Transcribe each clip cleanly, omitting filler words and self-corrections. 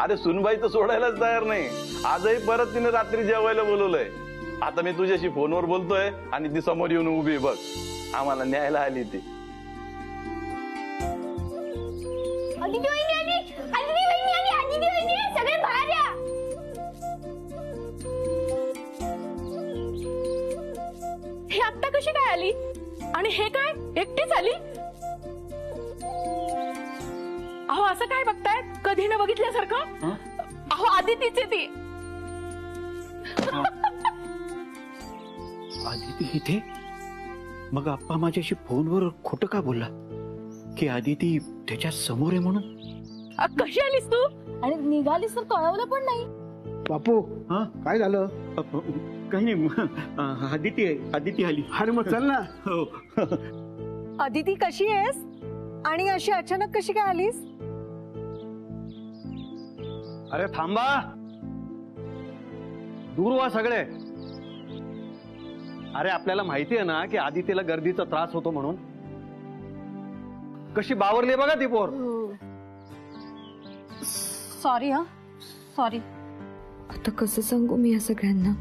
अरे सुनबाई तर सोडायलाच तयार नाही. आजही परत तिने रात्री जेवायला बोलवलंय. आता मी तुझ्याशी फोनवर बोलतोय आणि ती समोर येऊन उभी बघ. आम्हाला न्यायला आली ती. सगळे बाहेर या. हे आत्ता कशी काय आली आणि हे काय एकटीच आली? अहो असं काय बघताय कधी न बघितल्यासारखं? अहो आदितीचे ती. आदिती इथे? मग आप्पा माझ्याशी फोनवर खोटं का बोलला की आदिती त्याच्या समोर आहे म्हणून? कशी आलीस तू आणि निघालीस तर कळवलं पण नाही. बापू काय झालं? काही नाही, आदिती आली. अरे मग चल ना. हो. आदिती कशी आहेस आणि अशी अचानक कशी काय आलीस? अरे थांबा, दूर व्हा सगळे. अरे आपल्याला माहिती आहे ना की आदितीला गर्दीचा त्रास होतो म्हणून. कशी बावरली बघा ती पोर. Sorry sorry. आता कसं सांगू मी या सगळ्यांना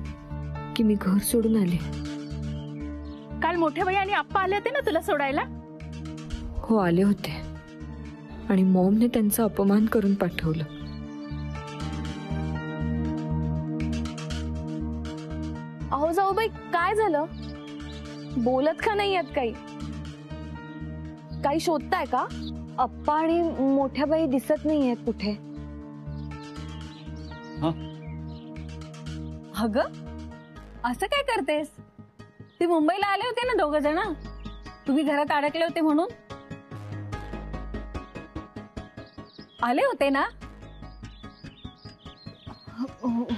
की मी घर सोडून आले? काल मोठे बाई आणि आप्पा आले होते ना तुला सोडायला? हो आले होते आणि मॉमने त्यांचा अपमान करून पाठवलं. अहो जाऊबाई काय झालं? बोलत का नाही आहेत? काही शोधताय का? अप्पा आणि मोठ्या बाई दिसत नाहीयेत कुठे. अगं असं काय करतेस? ते मुंबईला आले होते ना दोघ जण. तुम्ही घरात अडकले होते म्हणून आले होते ना?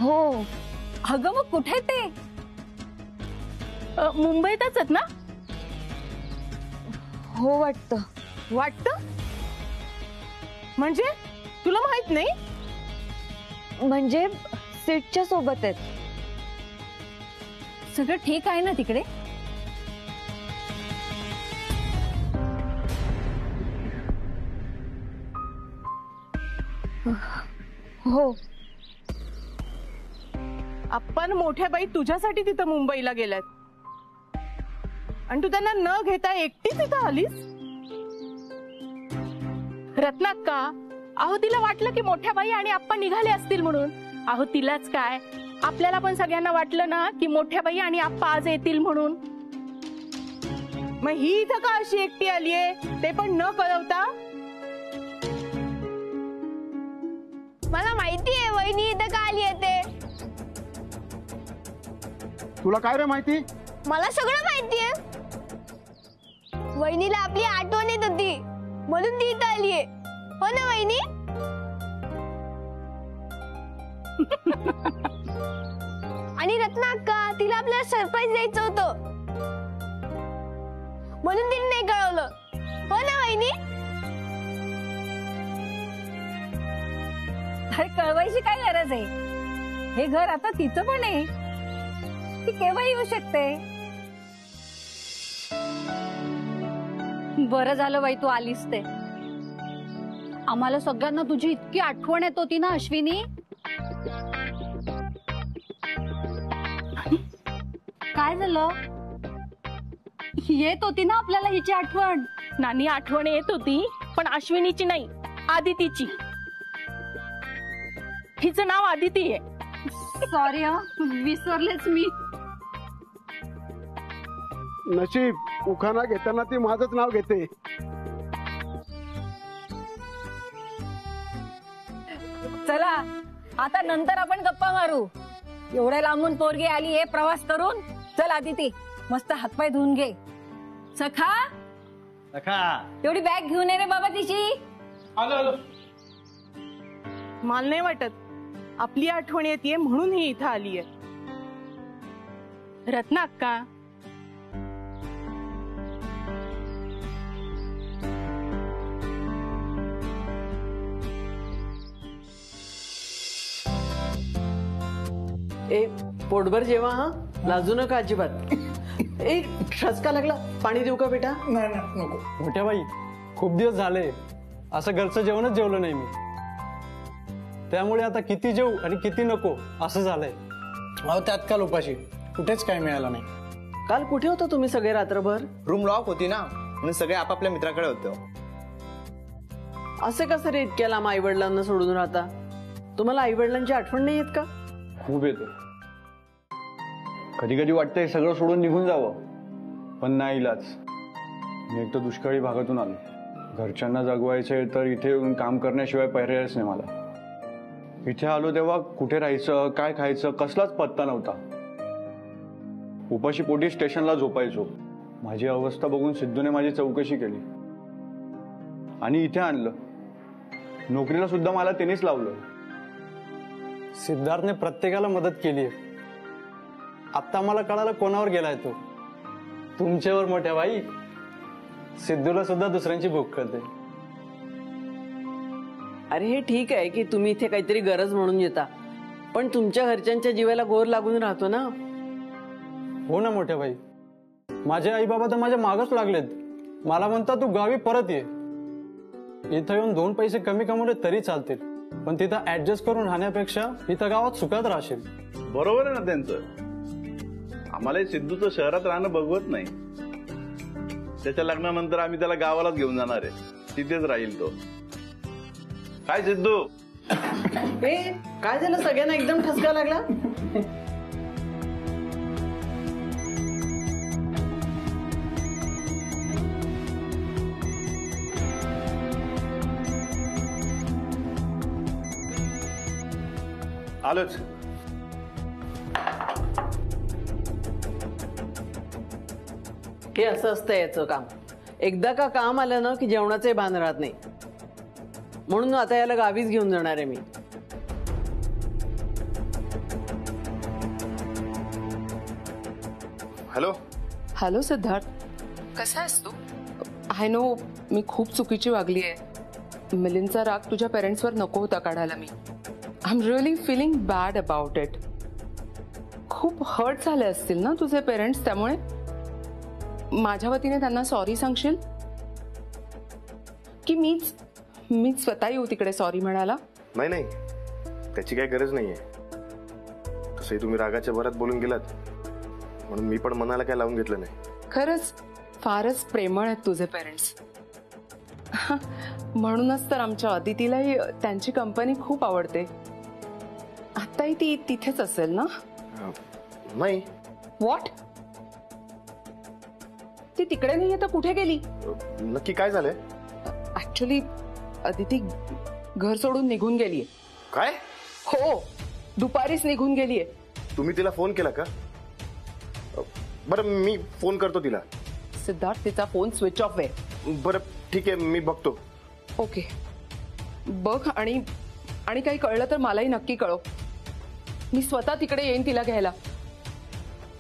हो. अगं मग कुठे ते? मुंबईतच आहेत ना? हो वाटतं. म्हणजे तुला माहित नाही? म्हणजे सीटच्या सोबत आहेत. सगळं ठीक आहे ना तिकडे? हो. आपण मोठ्या बाई तुझ्यासाठी तिथं मुंबईला गेल्यात आणि तू त्यांना न घेता एकटी तिथं आलीस? रत्नाक्का, अहो तिला वाटलं की मोठ्या बाई आणि आप्पा निघाले असतील म्हणून. अहो तिलाच काय, आपल्याला पण सगळ्यांना वाटलं ना की मोठ्या बाई आणि आप्पा आज येतील म्हणून. मग ही इथं का अशी एकटी आलीये ते पण न कळवता? मला माहितीये वहिनी इथं का आली आहे ते. तुला काय रे माहिती? मला सगळं माहितीये. वहिनीला आपली आठवण येत होती म्हणून ती इथं आलीये. हो ना वहिनी? आणि रत्नाक्का, तिला आपल्याला सरप्राईज द्यायचं होतं म्हणून तिने नाही कळवलं. हो ना वहिनी? अरे कळवायची काय गरज आहे? हे घर आता तिचं पण आहे. ती केव्हा येऊ शकते. बरं झालं बाई तू आलीस ते. आम्हाला सगळ्यांना तुझी इतकी आठवण येत होती ना अश्विनी. काय झालं? येत होती ना आपल्याला हिची आठवण. नानी आठवण येत होती पण अश्विनीची नाही, आदितीची. हिचं नाव आदिती आहे. सॉरी विसरलेच मी. नशीब, उखाणा घेताना ती माझंच नाव घेते. चला आता नंतर आपण गप्पा मारू. एवढ्या लांबून पोरगी आली आहे प्रवास करून. चल आदिती मस्त हातपाय धुवून घे. सखा एवढी बॅग घेऊन ये रे बाबा तिची. आलो. मला नाही वाटत आपली आठवण येते म्हणून ही इथं आलीये. रत्नाक्का, पोटभर जेवा. हा लाजू नका अजिबात. एक ठसका लागला, पाणी देऊ का बेटा? नाही नको. मोठ्या बाई खूप दिवस झाले असं घरचं जेवणच जेवलं नाही मी. त्यामुळे आता किती जेऊ आणि किती नको असं झालंय. अहो त्यात काल उपाशी कुठेच काही मिळालं नाही. काल कुठे होता तुम्ही सगळे रात्रभर? रूम लॉक होती ना म्हणून सगळे आपापल्या मित्राकडे होते. असे कसं रे इतक्या लांब आई वडिलांना सोडून राहता? तुम्हाला आई वडिलांची आठवण नाही येत का? खूप येते. कधी कधी वाटतंय सगळं सोडून निघून जावं, पण नाही इलाज. मी एक तर दुष्काळी भागातून आलो. घरच्यांना जगवायचंय तर इथे येऊन काम करण्याशिवाय पर्यायच नाही मला. इथे आलो तेव्हा कुठे राहायचं, काय खायचं, कसलाच पत्ता नव्हता. उपाशी पोटी स्टेशनला झोपायचो. माझी अवस्था बघून सिद्धूने माझी चौकशी केली आणि इथे आणलं. नोकरीला सुद्धा मला त्यांनीच लावलं. सिद्धार्थने प्रत्येकाला मदत केली आहे. आता मला कळालं कोणावर गेलाय तो. तुमच्यावर मोठ्या बाई. सिद्धूला सुद्धा दुसऱ्यांची भूक करते. अरे हे ठीक आहे की तुम्ही इथे काहीतरी गरज म्हणून येता, पण तुमच्या घरच्यांच्या जीवाला गोर लागून राहतो ना. हो ना मोठ्या बाई. माझे आई बाबा तर माझ्या मागच लागलेत. मला म्हणतात तू गावी परत ये. इथं येऊन 2 पैसे कमी कमवले तरी चालतील, पण तिथं ऍडजस्ट करून राहण्यापेक्षा इथं गावात सुखात राहशील. बरोबर आहे ना त्यांचं. आम्हाला सिद्धूचं शहरात राहणं बघवत नाही. त्याच्या लग्नानंतर आम्ही त्याला गावालाच घेऊन जाणार आहे. तिथेच राहील तो. काय सिद्धू? काय झालं? सगळ्यांना एकदम ठसका लागला. आलोच. हे असं असतं याचं काम. एकदा का काम आलं ना की जेवणाचे भान राहत नाही. म्हणून आता याला गावीच घेऊन जाणार आहे मी. हॅलो. हॅलो सिद्धार्थ, कसा आहेस तू? आय नो मी खूप चुकीची वागली आहे. मिलिंदचा राग तुझ्या पेरेंट्सवर नको होता काढायला मी. I am really feeling bad about it. खूप हर्ट झाले असतील ना तुझे पेरेंट्स, त्यामुळे माझ्या वतीने त्यांना सॉरी सांगशील की मीच स्वतः येऊ तिकडे सॉरी म्हणायला? नाही नाही, त्याची काही गरज नाहीये. तसंही तुम्ही रागाच्या भरात बोलून गेलात म्हणून मी पण मनाला काय लावून घेतलं नाही. खरंच फारच प्रेमळ आहेत तुझे पेरेंट्स. म्हणूनच तर आमच्या अदितीलाही त्यांची कंपनी खूप आवडते. आताही ती तिथेच असेल ना? नाही. व्हॉट? ती तिकडे नाहीये तर कुठे गेली? नक्की काय झालंय? ऍक्च्युली अदिती घर सोडून निघून गेलीये. काय? हो, दुपारीच निघून गेलीये. तुम्ही तिला फोन केला का? बरं मी फोन करतो तिला. सिद्धार्थ, तिचा फोन स्विच ऑफ आहे. बरं ठीक आहे, मी बघतो. ओके बघ, आणि काही कळलं तर मलाही नक्की कळव. मी स्वतः तिकडे येईन तिला घ्यायला.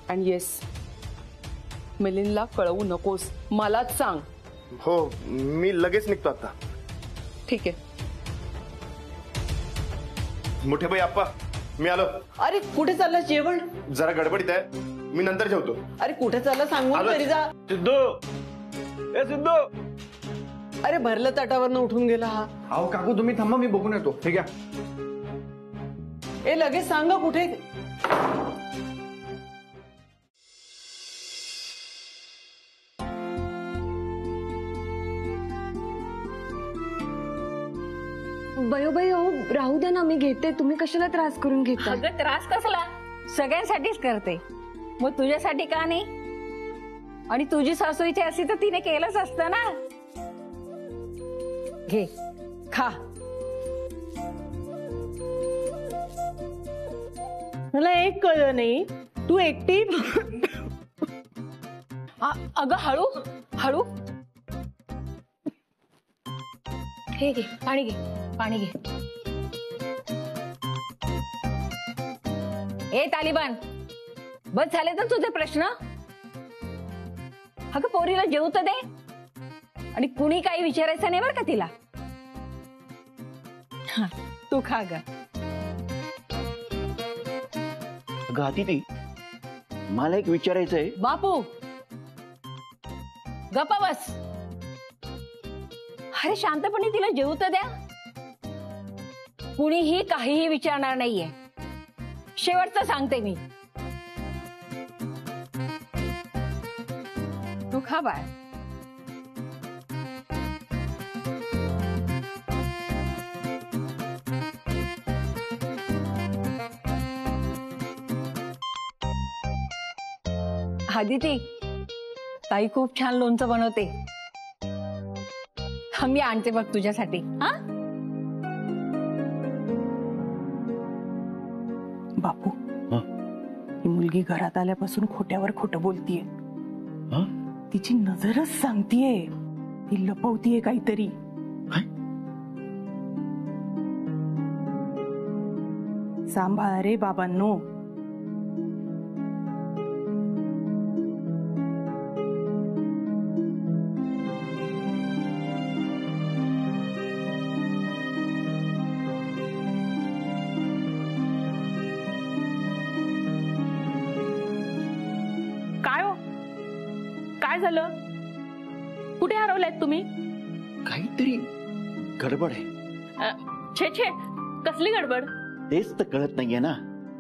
अँड येस, मिलिंदला कळवू नकोस, मलाच सांग. हो, मी लगेच निघतो आता. ठीक आहे. मोठे भाई आप्पा, मी आलो. अरे कुठे चाललं? जेवण जरा गडबडीत आहे, मी नंतर जेवतो. अरे कुठे चाललं सांगून तरी जा. सिद्धू, ए सिद्धू. अरे भरलं ताटावरनं उठून गेला हा. अहो काकू तुम्ही थांबा, मी बघून येतो. ठीक आहे. ए लगेच सांगा कुठे. बयोबाई, अहो राहू दे ना, मी घेते. तुम्ही कशाला त्रास करून घेता? अगं त्रास कसला? सगळ्यांसाठीच करते. मग तुझ्यासाठी का नाही? आणि तुझी सासू इथे असती तर तिने केलंच असतं ना. घे, खा. मला एक कळलं नाही, तू एकटी. अगं हळू हळू. हे घे पाणी, घे पाणी घे. ए तालिबान, बस झाले तर तुझे प्रश्न. अगं पोरीला जेवू तर दे. आणि कुणी काही विचारायचं नाही बरं का तिला. तू खा ग. अगं अदिती, मला एक विचारायचंय. बापू गप्पा बस. अरे शांतपणे तिला जेवू तर द्या. कुणीही काहीही विचारणार नाहीये. शेवटचं सांगते मी. तू खा बाय. आदिती, ताई खूप छान लोणचं बनवते. मी आणते बघ तुझ्यासाठी. हा बापू, ही मुलगी घरात आल्यापासून खोट्यावर खोटं बोलतीये. तिची नजरच सांगतीये ती लपवतीये काहीतरी. सांभाळा रे बाबांनो. काय झालं? कुठे हरवलायत तुम्ही? काहीतरी गडबड आहे. छे छे, कसली गडबड? तेच तर कळत नाहीये ना.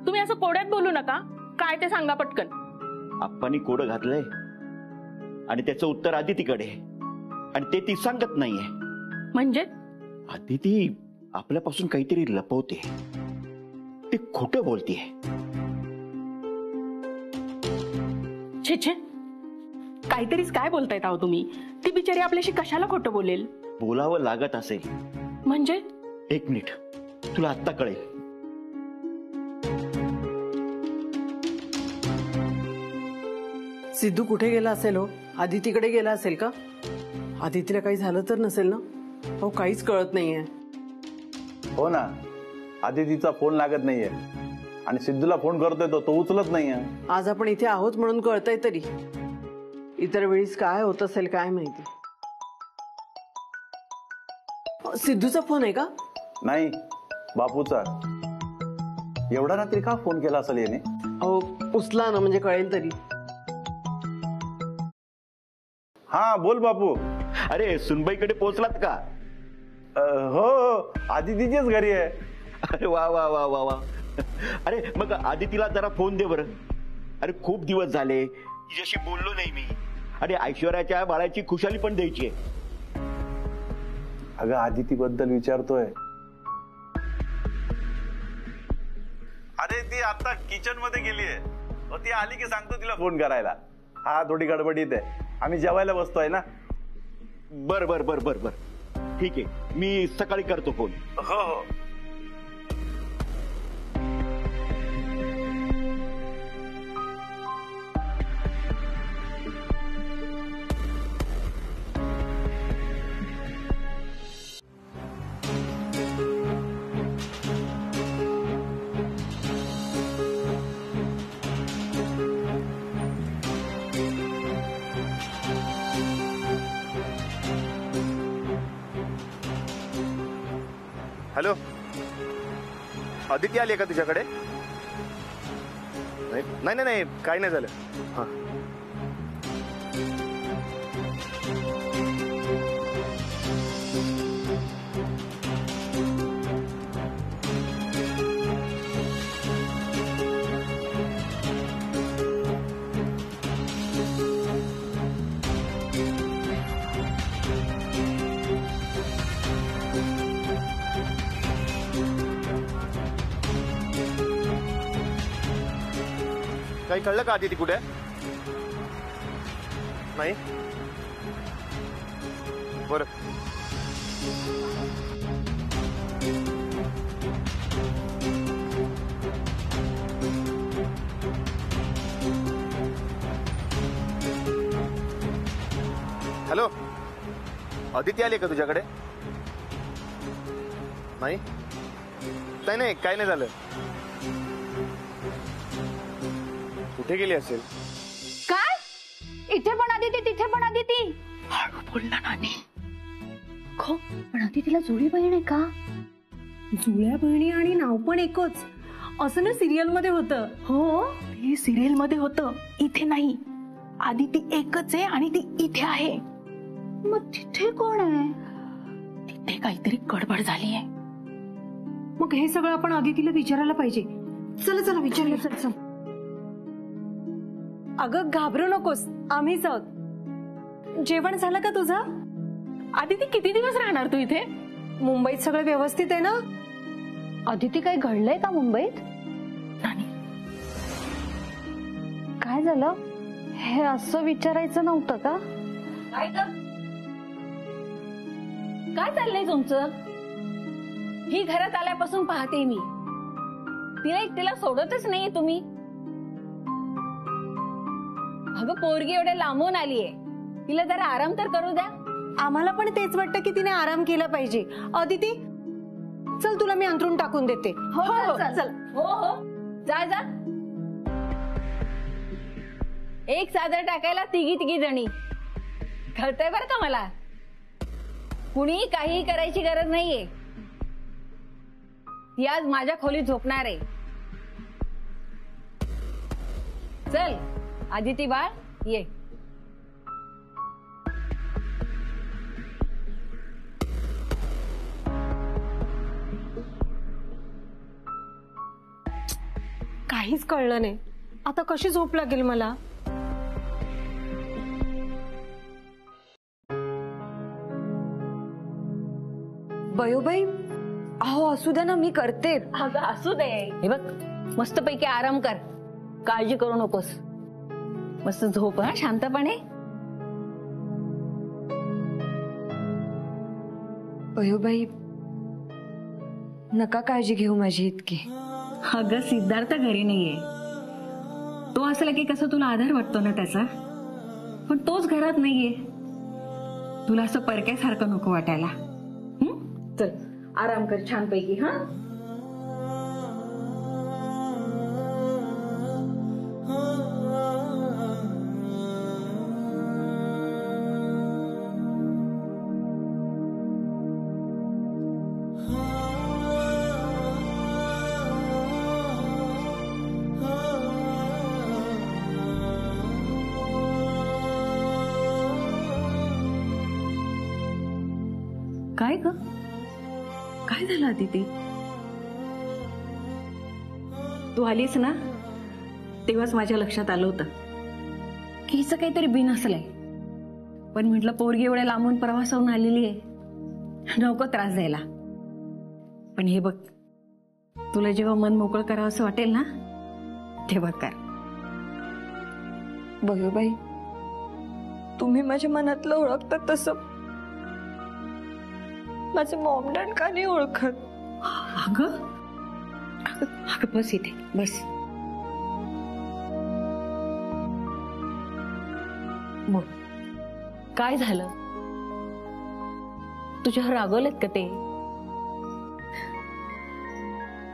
तुम्ही असं कोड्यात बोलू नका. काय ते सांगा पटकन. आप्पांनी कोडं घातलंय आणि त्याचं उत्तर आदितीकडे आणि ते ती सांगत नाहीये. म्हणजे आदिती आपल्यापासून काहीतरी लपवते. ती खोटं बोलतीये. छे छे, काहीतरीच काय बोलतायत आहो तुम्ही? ती बिचारी आपल्याशी कशाला खोटं बोलेल? बोलावं लागत असेल. म्हणजे? एक मिनिट, तुला आत्ता कळेल. सिद्धू कुठे गेला असेल हो? आदितीकडे गेला असेल का? आदितीला काही झालं तर नसेल ना? हो, काहीच कळत नाहीये. हो ना, आदितीचा फोन लागत नाहीये आणि सिद्धूला फोन करतोय तो उचलत नाहीये. आज आपण इथे आहोत म्हणून कळतंय तरी. इतर वेळीस काय होत असेल काय माहिती. सिद्धूचा फोन आहे का? नाही, बापूचा. एवढा रात्री का फोन केला असेल याने? अहो, उचला ना म्हणजे कळेल तरी. हा बोल बापू. अरे सुनबाईकडे पोहोचलात का? हो, आदितीच्याच घरी आहे. अरे वा वा वा वा वा. अरे मग आदितीला जरा फोन दे बरं. अरे खूप दिवस झाले तिच्याशी बोललो नाही मी. आणि ऐश्वर्याच्या बाळाची खुशाली पण द्यायची आहे. अगं आदिती बद्दल विचारतोय. अरे ती आता किचन मध्ये गेलीये. ती आली की सांगतो तिला फोन करायला. हा थोडी गडबडीत आहे. आम्ही जेवायला बसतोय ना. बर बर बर बर बर, ठीक आहे, मी सकाळी करतो फोन. हो हो. हॅलो, आदिती आली का तुझ्याकडे? नाही नाही नाही, काही नाही झालं. हा काही कळलं का आदिती कुठे? नाही. बरं, हॅलो, आदिती आली का तुझ्याकडे? नाही नाही नाही, काही नाही झालं. कुठे गेली असेल? काय? इथे पण आदिती तिथे पण आदिती? हळू बोल ना नानी. खो, पण आदितीला जुळी बहीण आहे का? जुळ्या बहिणी आणि नाव पण एकच असं ना सिरियल मध्ये होतं. हो, हे सिरियल मध्ये होतं, इथे नाही. आदिती एकच आहे आणि ती इथे आहे. मग तिथे कोण आहे? तिथे काहीतरी गडबड झाली आहे. मग हे सगळं आपण आदितीला विचारायला पाहिजे. चला चला विचारूया. चल चल. अगं घाबरू नकोस, आम्हीच आहोत. जेवण झालं का तुझं? आदिती किती दिवस राहणार तू इथे? मुंबईत सगळं व्यवस्थित आहे ना? अदिती काही घडलंय का मुंबईत? काय झालं हे असं विचारायचं नव्हतं का? काय चाललंय तुमचं? ही घरात आल्यापासून पाहते मी, तिला एकटीला सोडतच नाहीये तुम्ही. अगं पोरगी एवढे लांबून आलीये, तिला जरा आराम तर करू द्या. आम्हाला पण तेच वाटतं की तिने आराम केला पाहिजे. अदिती चल तुला मी अंथरूण टाकून देते. हो हो चल. हो हो जा जा. एक चादर टाकायला तिघी जणी. कळतंय बरं का मला, कुणी काही करायची गरज नाहीये. ती आज माझ्या खोलीत झोपणार आहे. चल आदिती बाळ ये. काहीच कळलं नाही. आता कशी झोप लागेल मला? बयोबाई, अहो असू द्या ना, मी करते. अगं असू दे. हे बघ मस्तपैकी आराम कर, काळजी करू नकोस. मस्त झोप हा शांतपणे. बयोबाई नका काळजी घेऊ माझी इतकी. अगं सिद्धार्थ घरी नाहीये. तो असला की कसं तुला आधार वाटतो ना त्याचा, पण तोच घरात नाहीये. तुला असं परक्यासारखं नको वाटायला. चल आराम कर छानपैकी. हा काय ग, काय झालं अदिती? तू आलीस ना तेव्हाच माझ्या लक्षात आलं होतं की हिचं काहीतरी बिन असलंय. पण म्हटलं पोरगी एवढ्या लांबून प्रवासावरून आलेली आहे, नको त्रास द्यायला. पण हे बघ, तुला जेव्हा मन मोकळं करावं असं वाटेल ना तेव्हा कर. बयोबाई, तुम्ही माझ्या मनातलं ओळखता तसं माझे मॉम डॅड का नाही ओळखत? अगं बस इथे बस. बोल, काय झालं? तुझ्यावर रागवलेत का ते?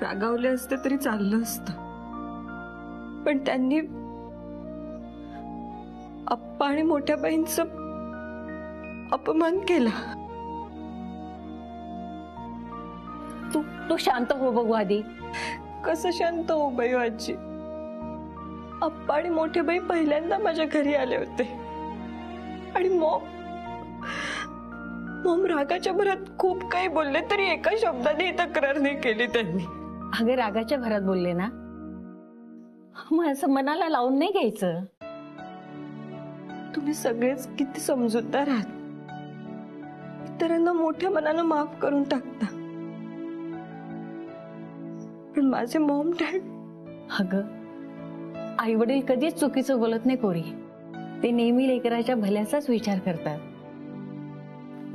रागावले असते तरी चाललं असतं, पण त्यांनी आप्पा आणि मोठ्या बाईंचा अपमान केला. तू शांत हो बघू आधी. कसं शांत हो बयो आजी? आप्पा आणि मोठे बाई पहिल्यांदा माझ्या घरी आले होते आणि मॉम रागाच्या भरात खूप काही बोलले, तरी एका शब्दाने तक्रार नाही केली त्यांनी. अगं रागाच्या भरात बोलले ना, मग असं मनाला लावून नाही घ्यायचं. तुम्ही सगळेच किती समजूतदार आहात, इतरांना मोठ्या मनानं माफ करून टाकता, पण माझे मॉम डॅड. अगं आई वडील कधीच चुकीचं बोलत नाही पोरी. ते नेहमी लेकराच्या भल्याचाच विचार करतात.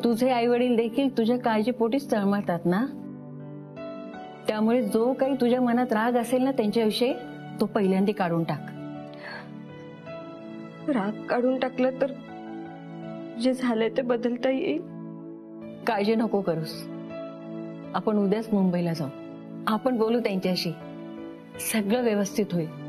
तुझे आई वडील देखील तुझ्या काळजीपोटीच तळमळतात ना. त्यामुळे जो काही तुझ्या मनात राग असेल ना त्यांच्याविषयी, तो पहिल्यांदा काढून टाक. राग काढून टाकलं तर जे झालंय ते बदलता येईल. काळजी नको करूस. आपण उद्याच मुंबईला जाऊ, आपण बोलू त्यांच्याशी, सगळं व्यवस्थित होईल.